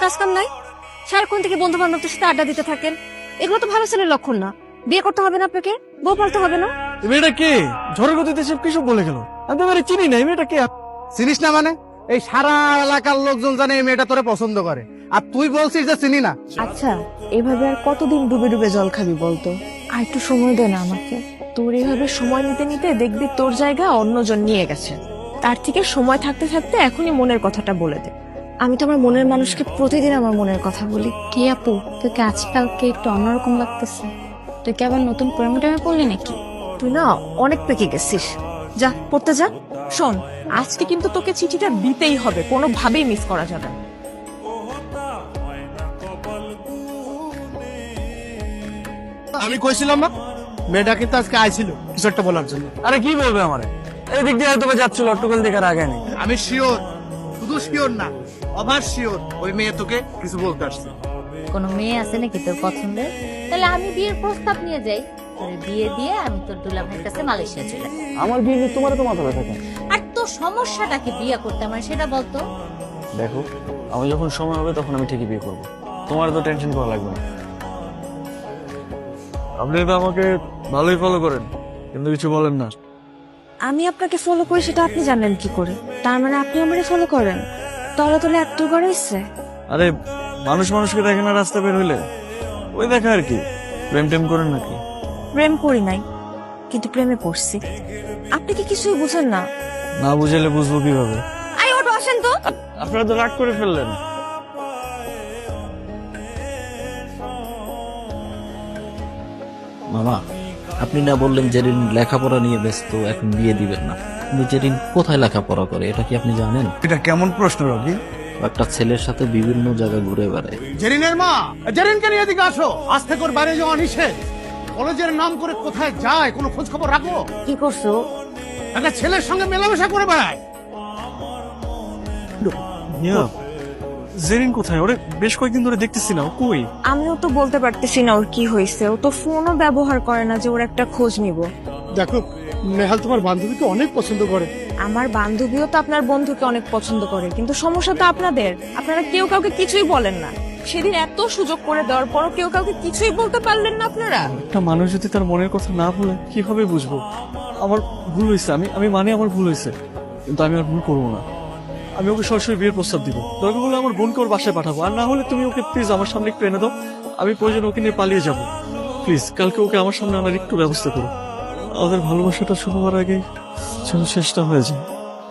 কাজ কাম নাই? সারাক্ষণ থেকে বন্ধু বান্ধবদের সাথে আড্ডা দিতে থাকেন, এগুলো তো ভালো ছেলের লক্ষণ না। বিয়ে করতে হবে না আপনাকে, বউ পালতে হবে না। এই মেয়েটা কে? ঝড়ের গতিতে সব কিছু বলে গেল। আমি তো মেয়েটা চিনি না। এই মেয়েটা কে? চিনিস না মানে? এই সারা এলাকার লোকজন জানে এই মেয়েটা তোরে পছন্দ করে, আর তুই বলছিস যে চিনি না। আচ্ছা, এভাবে আর কতদিন ডুবে ডুবে জল খাবি বলতো? আর একটু সময় দে না আমাকে। তোর এইভাবে সময় নিতে নিতে দেখবি তোর জায়গা অন্যজন নিয়ে গেছে। তার থেকে সময় থাকতে থাকতে এখনই মনের কথাটা বলে দে। আমি তো আমার মনের মানুষকে প্রতিদিন আমার মনের কথা বলি। কি আপু, তোকে আজকালকে একটু অন্যরকম লাগতেছে। তুই কি আবার নতুন প্রেমে টেমে পড়লি নাকি? তুই না অনেক পেকে গেছিস। যা পড়তে যা। শোন, আজকে কিন্তু তোকে চিঠিটা দিতেই হবে, কোনোভাবেই মিস করা যাবে না। আমি কইছিলাম না মেয়েটা কিন্তু আজকে আইছিল কিছু একটা বলার জন্য। আরে কি বলবে আমারে? এই দিক দিয়ে হয়তো যাচ্ছিল, অট্টকল দেখার আগে নেই। আমি শিওর, শুধু শিওর না, অভার শিওর ওই মেয়ে তোকে কিছু বলতে আসছে। কোনো মেয়ে আছে নাকি তোর পছন্দের? তাহলে আমি বিয়ের প্রস্তাব নিয়ে যাই, তোর বিয়ে দিয়ে আমি তোর দুলা ভাইয়ের কাছে মালয়েশিয়া চলে যাই। আমার বিয়ে নিয়ে তোমার তো মাথা ব্যথা কেন? আর তোর সমস্যাটাকে বিয়ে করতে আমার সেটা বলতো। দেখো, আমি যখন সময় হবে তখন আমি ঠিকই বিয়ে করবো। তোমার তো টেনশন করা লাগবে না। আপনি তো আমাকে ভালোই ফলো করেন, কিন্তু কিছু বলেন না। আমি আপনাকে ফলো করি সেটা আপনি জানেন কি করে? তার মানে আপনি আমারে ফলো করেন? তলে তলে এত করে ইচ্ছে। আরে মানুষ মানুষকে দেখে না রাস্তা বের হইলে, ওই দেখা আর কি। প্রেম টেম করেন নাকি? প্রেম করি নাই, কিন্তু প্রেমে পড়ছি। আপনি কি কিছুই বুঝেন না? না বুঝাইলে বুঝবো কিভাবে? আরে ওটা আসেন তো। আপনারা তো রাগ করে ফেললেন। মামা, আপনি না বললেন জেরিন লেখাপড়া নিয়ে ব্যস্ত, এখন বিয়ে দিবেন না। কিন্তু জেরিন কোথায় লেখাপড়া করে এটা কি আপনি জানেন? এটা কেমন প্রশ্ন রবি? একটা ছেলের সাথে বিভিন্ন জায়গায় ঘুরে বেড়ায়। জেরিনের মা, জেরিনকে নিয়ে এদিকে আসো। আজ থেকে ওর বাইরে যাওয়া নিষেধ। কলেজের নাম করে কোথায় যায় কোনো খোঁজ খবর রাখো? কি করছো? একটা ছেলের সঙ্গে মেলামেশা করে বেড়ায়। জেরিন কোথায়? ওরে বেশ কয়েকদিন ধরে দেখতেছি না, ও কই? আমিও তো বলতে পারতেছি না ওর কি হয়েছে। ও তো ফোনও ব্যবহার করে না যে ওর একটা খোঁজ নিব। দেখো, নেহাল তোমার বান্ধবীকে অনেক পছন্দ করে। আমার বান্ধবীও তো আপনার বন্ধুকে অনেক পছন্দ করে, কিন্তু সমস্যা তো আপনাদের। আপনারা কেউ কাউকে কিছুই বলেন না। সেদিন এত সুযোগ করে দেওয়ার পরও কেউ কাউকে কিছুই বলতে পারলেন না আপনারা। একটা মানুষ যদি তার মনের কথা না বলে কিভাবে বুঝবো? আমার ভুল হয়েছে, আমি মানে আমার ভুল হয়েছে, কিন্তু আমি আর ভুল করবো না। আমি ওকে সরাসরি বিয়ের প্রস্তাব দিব। দরকার হলে আমার বোনকে ওর বাসায় পাঠাবো, আর না হলে তুমি ওকে প্লিজ আমার সামনে একটু এনে দাও। আমি প্রয়োজন ওকে নিয়ে পালিয়ে যাব। প্লিজ কালকে ওকে আমার সামনে আনার একটু ব্যবস্থা করো। আমাদের ভালোবাসাটা শুরু হওয়ার আগে যেন শেষটা হয়ে যায়।